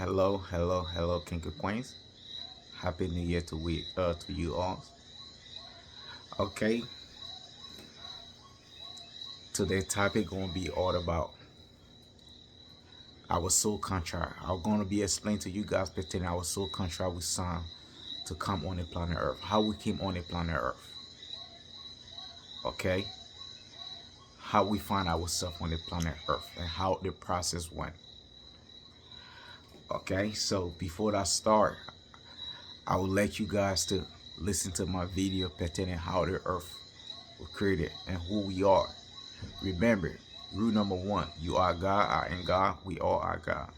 Hello, King of Queens. Happy New Year to you all. Okay, today's topic gonna be all about our soul contract. I'm gonna be explaining to you guys pertaining our soul contract with Sam to come on the planet Earth. How we came on the planet Earth. Okay, how we find ourselves on the planet Earth and how the process went. Okay, so before I start, I will let you guys to listen to my video pertaining how the Earth was created and who we are. Remember, rule number one, you are God, I am God, we all are God.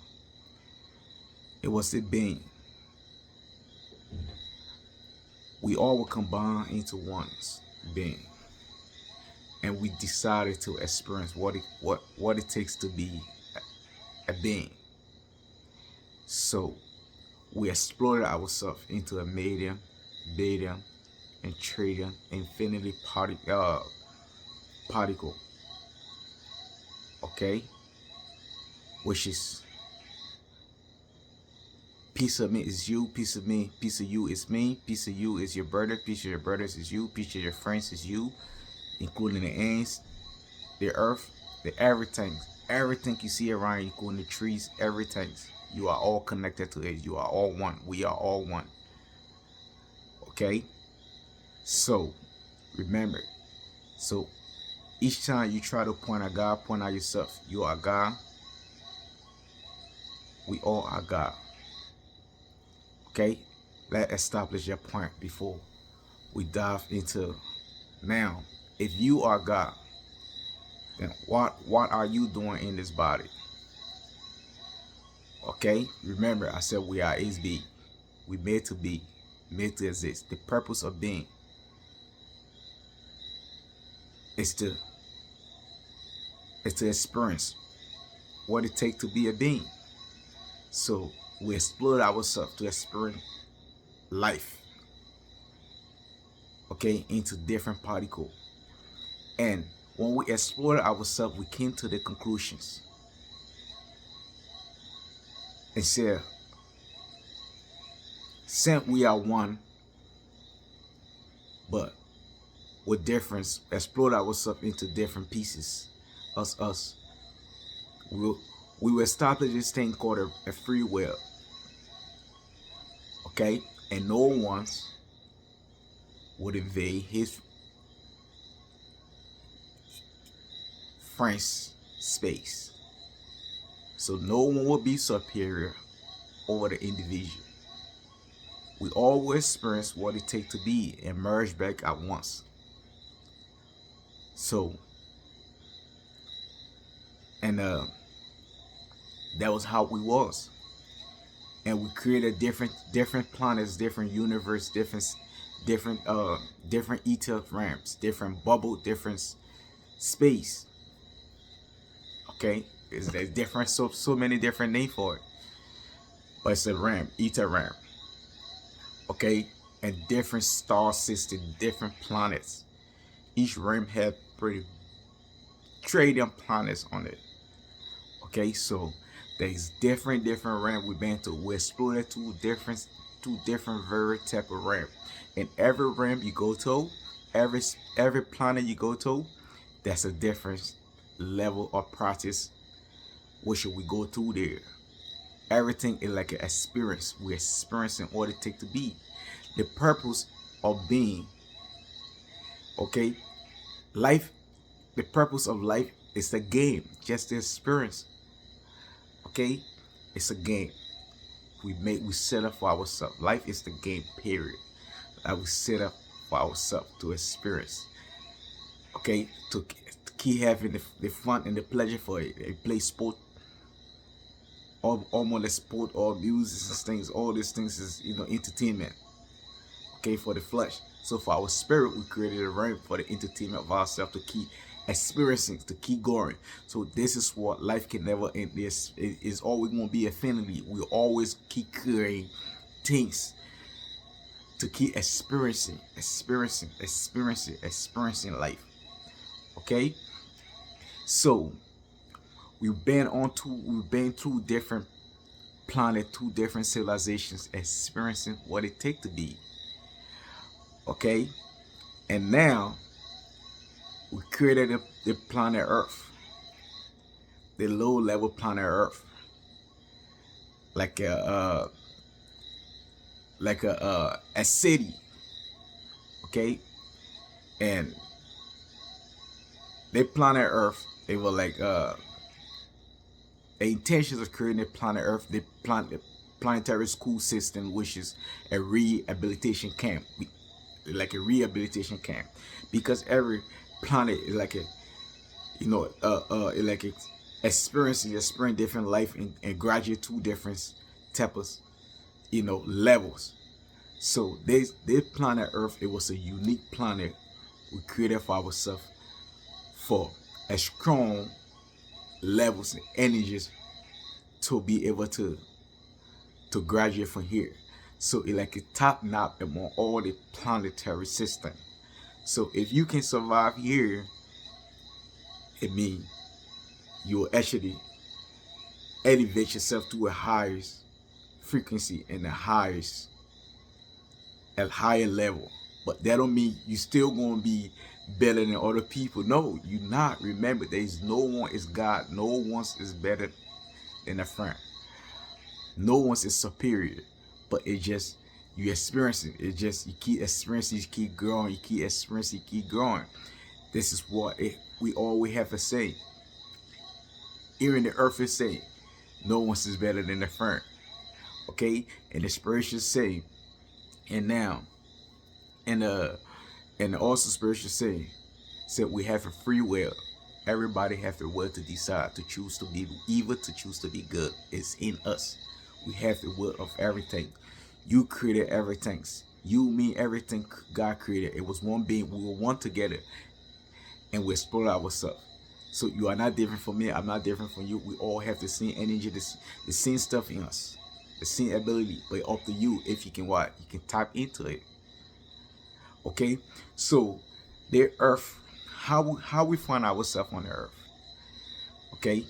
It was a being. We all were combined into one being. And we decided to experience what it takes to be a being. So we explored ourselves into a medium, beta, and tritium, infinity particle. Okay? Which is piece of me is you, piece of me, piece of you is me, piece of you is your brother, piece of your brothers is you, piece of your friends is you, including the ants, the earth, the everything. Everything you see around you, including the trees, everything. You are all connected to it. You are all one. We are all one. Okay? So, remember. So, each time you try to point at God, point at yourself. You are God. We all are God. Okay? Let's establish your point before we dive into now. If you are God, then what are you doing in this body? Okay? Remember, I said we are is be. We made to be, made to exist. The purpose of being is to experience what it takes to be a being. So we explore ourselves to experience life, okay, into different particles. And when we explored ourselves, we came to the conclusions and said, since we are one, but with difference, explored ourselves into different pieces. Us. We will establish this thing called a free will. Okay? And no one would invade his friend's space. So no one will be superior over the individual. We all experience what it takes to be and merge back at once. So, and that was how we was. And we created different planets, different universe, different ether ramps, different bubble, different space. Okay, there's different so many different names for it, but it's a ramp, ether ramp. Okay, and different star system, different planets. Each rim had pretty trillion planets on it. Okay, so there's different ram we've been to. We explored two different very type of ram. And every ram you go to, every planet you go to, that's a different level of practice which we go through there. Everything is like an experience. We're experiencing what it takes to be. The purpose of being, okay, life, the purpose of life is a game, just the experience. Okay, it's a game. We set up for ourselves. Life is the game, period. That we set up for ourselves to experience. Okay, to keep having the fun and the pleasure for it. They play sport, all more the sport, all music and things. All these things is entertainment. Okay, for the flesh. So for our spirit, we created a realm for the entertainment of ourselves to keep experiencing, to keep going. So this is what life can never end. This is always going to be affinity. We always keep creating things to keep experiencing life. Okay, so we've been through different planet, two different civilizations experiencing what it takes to be. Okay? And now we created the planet Earth, the low level planet Earth, like a city. Okay? And the planet Earth, they were like the intentions of creating the planet Earth, the planetary school system, which is a rehabilitation camp, like a rehabilitation camp, because every planet is like a, like experiencing different life and graduate to different types, levels. So this planet Earth, it was a unique planet we created for ourselves for a strong levels and energies to be able to graduate from here. So it like a top notch among all the planetary system. So if you can survive here, it means you will actually elevate yourself to a highest frequency and a higher level. But that don't mean you still gonna be better than other people. No, you not. Remember, there is no one is God. No one is better than a friend. No one is superior. But it just you experiencing. It just you keep experiencing, you keep growing, you keep experiencing, you keep growing. This is what we always have to say. Here in the earth is saying, no one is better than a friend. Okay? And the spiritual say, and now, and also spiritual say, said we have a free will. Everybody have the will to decide to choose to be evil, to choose to be good. It's in us. We have the will of everything. You created everything. You, me, everything God created. It was one being. We were one together, and we explore ourselves. So you are not different from me. I'm not different from you. We all have the same energy, the same stuff in us, the same ability. But up to you if you can what you can tap into it. Okay, so the earth, how we find ourselves on the earth. Okay,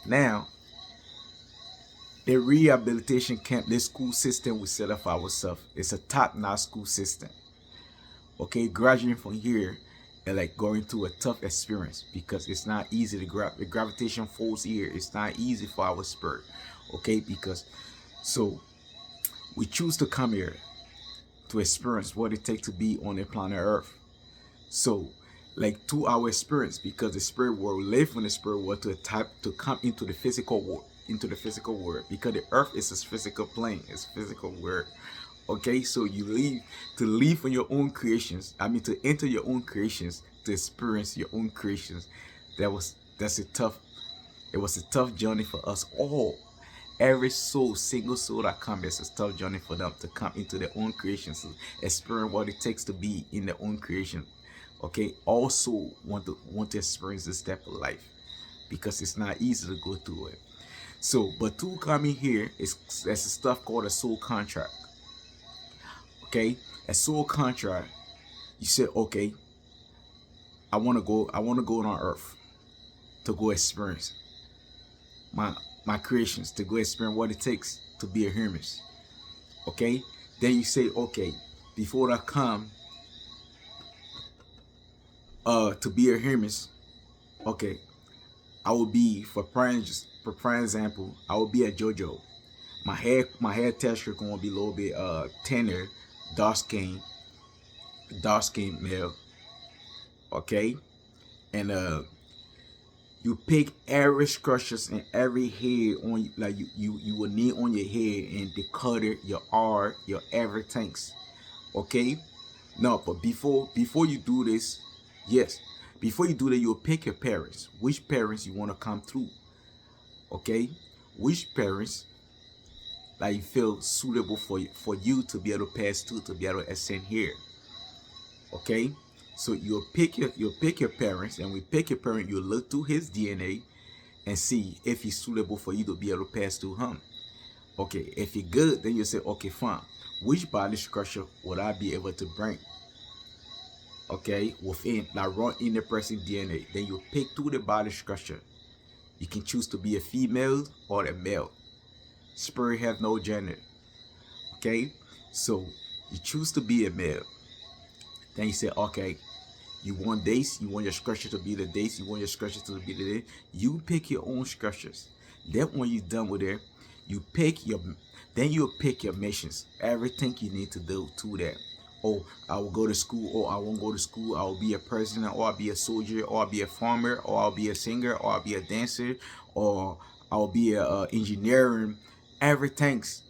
now the rehabilitation camp, the school system we set up for ourselves, it's a top-notch school system. Okay, graduating from here and like going through a tough experience because it's not easy to the gravitation force here. It's not easy for our spirit. Okay, because so we choose to come here to experience what it takes to be on the planet Earth. So, like to our experience, because the spirit world live in the spirit world to come into the physical world, because the Earth is a physical plane, it's physical world. Okay, so you live on your own creations. I mean, to enter your own creations, to experience your own creations. It was a tough journey for us all. Every single soul that comes, it's a tough journey for them to come into their own creations, to experience what it takes to be in their own creation. Okay, also want to experience this type of life because it's not easy to go through it. So, but to come in here there's a stuff called a soul contract. Okay, a soul contract. You said, okay, I want to go on Earth to go experience my creations, to go experience what it takes to be a Hermes. Okay, then you say, okay, before I come to be a Hermes, okay, I will be for prime example, I will be a JoJo. My hair texture gonna be a little bit thinner, dark skin male. Okay, and you pick every structures and every hair on, like you will need on your head, and the color, your art, your everything. Okay, no, but before you do this, yes, before you do that, you'll pick your parents, which parents you want to come through. Okay, which parents that you feel suitable for you to be able to pass to be able to ascend here. Okay, so you'll pick your parents, and we pick your parent. You look through his DNA and see if he's suitable for you to be able to pass through him. Okay, if he's good, then you say, okay, fine. Which body structure would I be able to bring? Okay, within, like run in the person DNA. Then you pick through the body structure. You can choose to be a female or a male. Spirit have no gender. Okay, so you choose to be a male. Then you say, okay, you want days, you want your structure to be the days, you want your structure to be the day. You pick your own structures. Then when you're done with it, you pick your then you pick your missions. Everything you need to do to that. Oh, I will go to school, or I won't go to school. I will be a president, or I'll be a soldier, or I'll be a farmer, or I'll be a singer, or I'll be a dancer, or I'll be a engineering. Everything's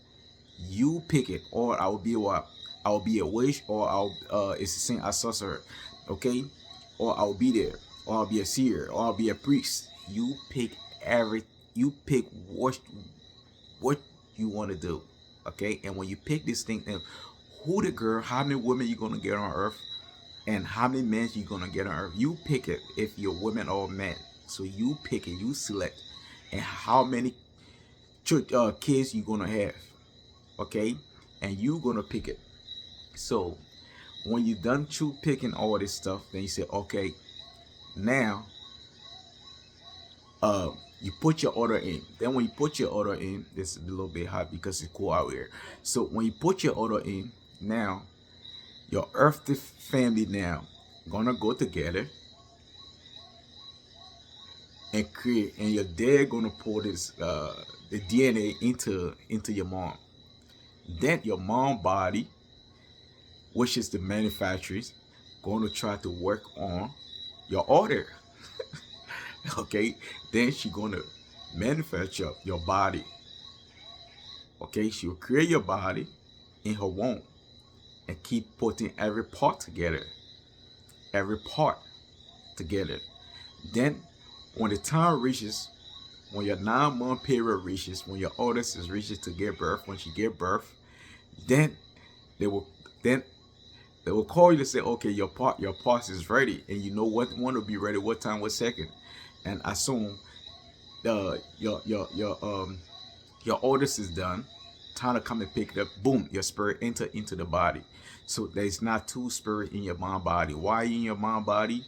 you pick it, or I will be what? I will be a witch, or I'll it's the same as sorcerer, okay? Or I'll be there, or I'll be a seer, or I'll be a priest. You pick every you pick what you want to do, okay? And when you pick this thing, and who the girl, how many women you gonna get on earth, and how many men you gonna get on earth, you pick it. If you're women or men, so you pick it, you select, and how many kids you gonna have, okay? And you gonna pick it. So when you done picking all this stuff, then you say, okay, now you put your order in. Then when you put your order in, this is a little bit hot because it's cool out here. So when you put your order in, now your earthly family now gonna go together and create, and your dad gonna pour this the DNA into your mom. Then your mom body, which is the manufacturers, going to try to work on your order. Okay, then she going to manufacture your body. Okay, she will create your body in her womb and keep putting every part together. Every part together. Then when the time reaches, when your 9-month period reaches, when your oldest is reaches to give birth, when she give birth, then they will then they will call you to say, okay, your parts is ready, and you know what one will be ready, what time, what second, and assume your oldest is done. Time to come and pick it up. Boom, your spirit enter into the body. So there's not two spirit in your mind body. Why in your mind body?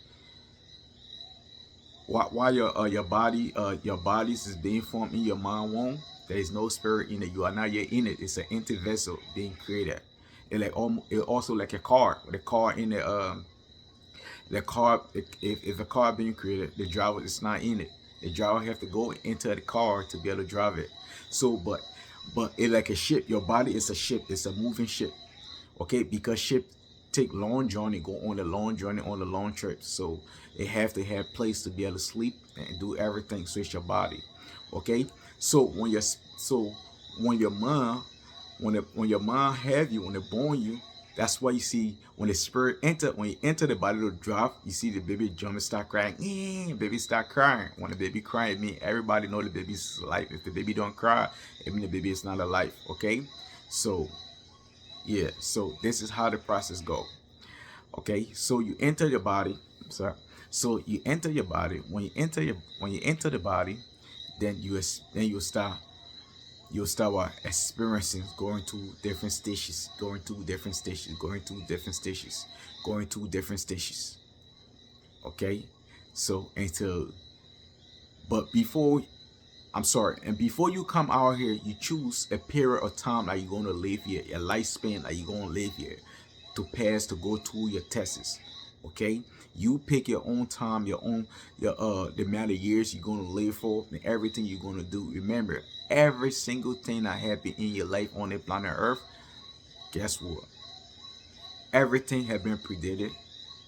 Why your bodies is being formed in your mind womb? There is no spirit in it. You are not yet in it. It's an empty vessel being created. It also like a car. The car in the car, if a car being created, the driver is not in it. The driver have to go into the car to be able to drive it. So but it like a ship. Your body is a ship. It's a moving ship. Okay, because ship take long journey, go on a long journey, on a long trip. So it have to have place to be able to sleep and do everything. So it's your body. Okay, so when your mom, when your mom have you, when they born you, that's why you see when the spirit enter, when you enter the body to drop, you see the baby jump and start crying. Baby start crying. When the baby cry, it mean everybody know the baby's alive. If the baby don't cry, it mean the baby is not alive. Okay, so yeah, so this is how the process go. Okay, so you enter your body. Sorry. So you enter your body. When you enter the body, then you start what? Experiencing, going to different stages, going to different stages, going to different stages, going to different stages. Okay, so until, but before, I'm sorry, and before you come out here, you choose a period of time that you're gonna live here, a lifespan that you're gonna live here, to pass, to go through your tests. Okay, you pick your own time, your the amount of years you're gonna live for, and everything you're gonna do. Remember, every single thing that happened in your life on the planet Earth, guess what? Everything had been predicted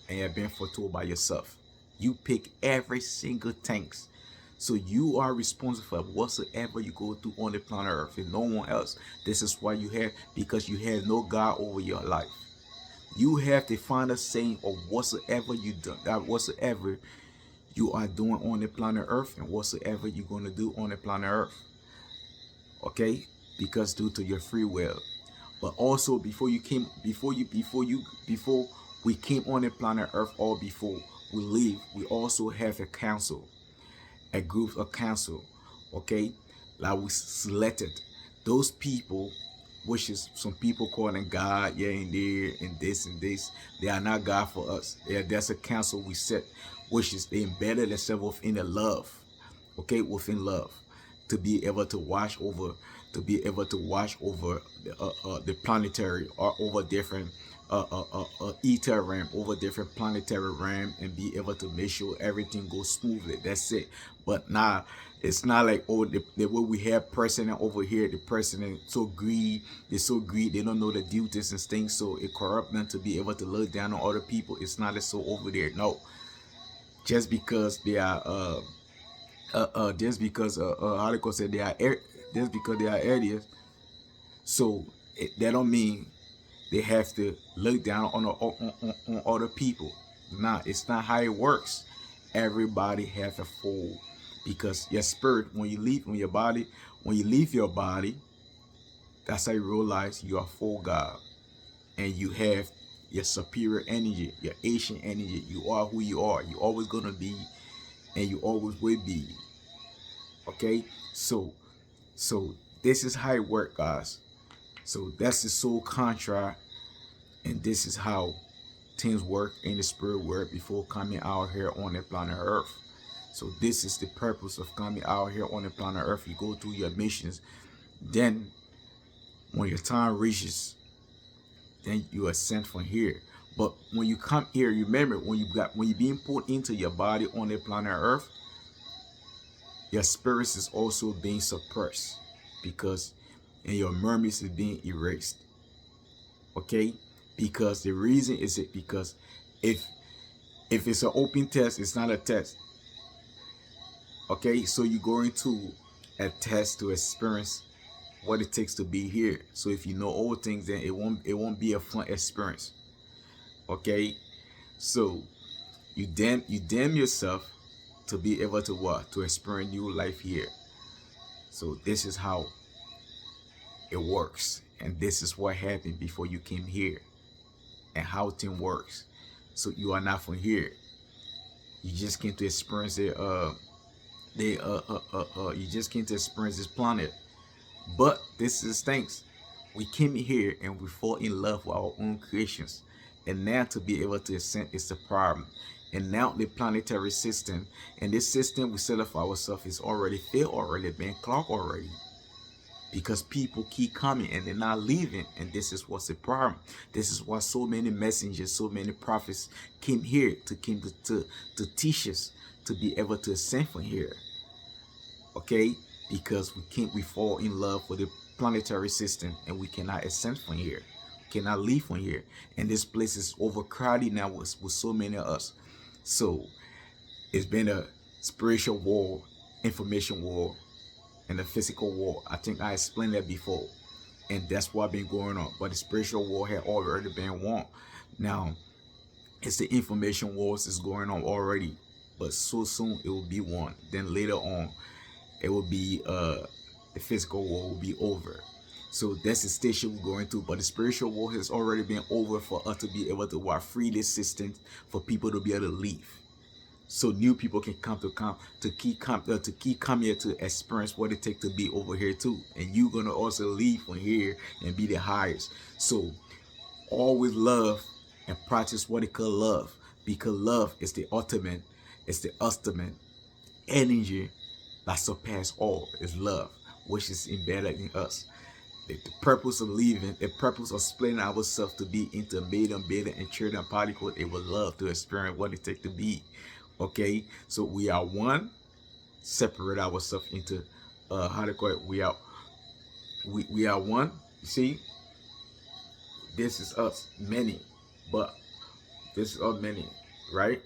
and had been foretold by yourself. You pick every single thing. So you are responsible for whatsoever you go through on the planet Earth, and no one else. This is why because you have no God over your life. You have to find a saying of whatsoever you do, that whatsoever you are doing on the planet Earth, and whatsoever you're going to do on the planet Earth. Okay, because due to your free will. But also before we came on the planet Earth, or before we leave, we also have a council, a group of council. Okay, like we selected those people, which is some people calling God, yeah, and there and this and this. They are not God for us. That's a council we set, which is they embedded themselves within the love. Okay, within love. to be able to watch over, the planetary, or over different ether realm, over different planetary realm, and be able to make sure everything goes smoothly. That's it. But nah, it's not like, oh, the way we have president over here, the president so greedy, they don't know the duties and things, so it corrupt them to be able to look down on other people. It's not so over there. No, just because they are just because how they call say they are just because they are areas, so that don't mean they have to look down on other people. Nah, it's not how it works. Everybody has a fall, because your spirit, when you leave from your body, when you leave your body, that's how you realize you are full God, and you have your superior energy, your ancient energy. You are who you are. You're always gonna be, and you always will be. Okay, so this is how it works, guys. So that's the soul contract, and this is how things work in the spirit world before coming out here on the planet Earth. So this is the purpose of coming out here on the planet Earth. You go through your missions, then when your time reaches, then you are sent from here. But when you come here, you remember when you're being put into your body on the planet Earth, your spirits is also being suppressed, because and your memories is being erased. Okay, because the reason is it because if it's an open test, it's not a test. Okay, so you're going to a test to experience what it takes to be here. So if you know all things, then it won't be a fun experience. Okay, so you damn yourself to be able to what, to experience new life here. So this is how it works, and this is what happened before you came here, and how thing works. So you are not from here. You just came to experience it. You just came to experience this planet. But this is things. We came here and we fall in love with our own creations, and now to be able to ascend is the problem. And now the planetary system, and this system we set up for ourselves, is already failed, already been clocked already, because people keep coming and they're not leaving. And this is what's the problem. This is why so many messengers, so many prophets came here to teach us to be able to ascend from here. Okay, because we fall in love with the planetary system, and we cannot ascend from here, we cannot leave from here. And this place is overcrowded now with so many of us. So it's been a spiritual war, information war, and a physical war. I think I explained that before, and that's what been going on. But the spiritual war had already been won. Now it's the information wars is going on already, but so soon it will be won. Then later on, it will be the physical war will be over. So that's the station we're going to. But the spiritual war has already been over, for us to be able to free this system, for people to be able to leave, so new people can come to keep coming here to experience what it takes to be over here too. And you're gonna also leave from here and be the highest. So always love and practice what it call love, because love is the ultimate energy that surpasses all. Is love, which is embedded in us. The purpose of living, the purpose of splitting ourselves to be into million, billion, and trillion particles, it will love to experience what it takes to be. Okay, so we are one. Separate ourselves into how to call it. We are one. You see, this is us, many, but this is us many, right?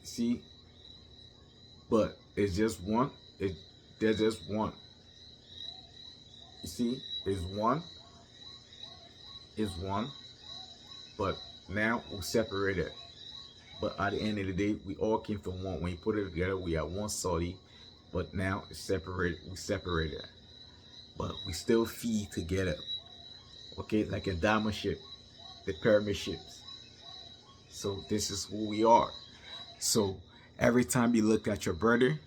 See, but it's just one. There's just one. You see, it's one. It's one. But now we're separated. But at the end of the day, we all came from one. When you put it together, we are one Saudi. But now it's separated. We separated. But we still feed together. Okay, like a diamond ship, the pyramid ships. So this is who we are. So every time you look at your brother,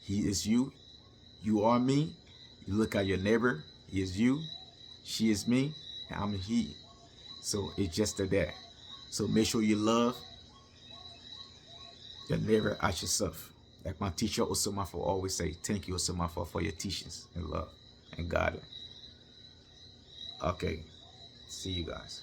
he is you. You are me. You look at your neighbor, he is you. She is me. And I'm he. So it's just that. So make sure you love your neighbor as yourself. Like my teacher Osamafa always say, thank you Osamafa for your teachings and love and guidance. Okay, see you guys.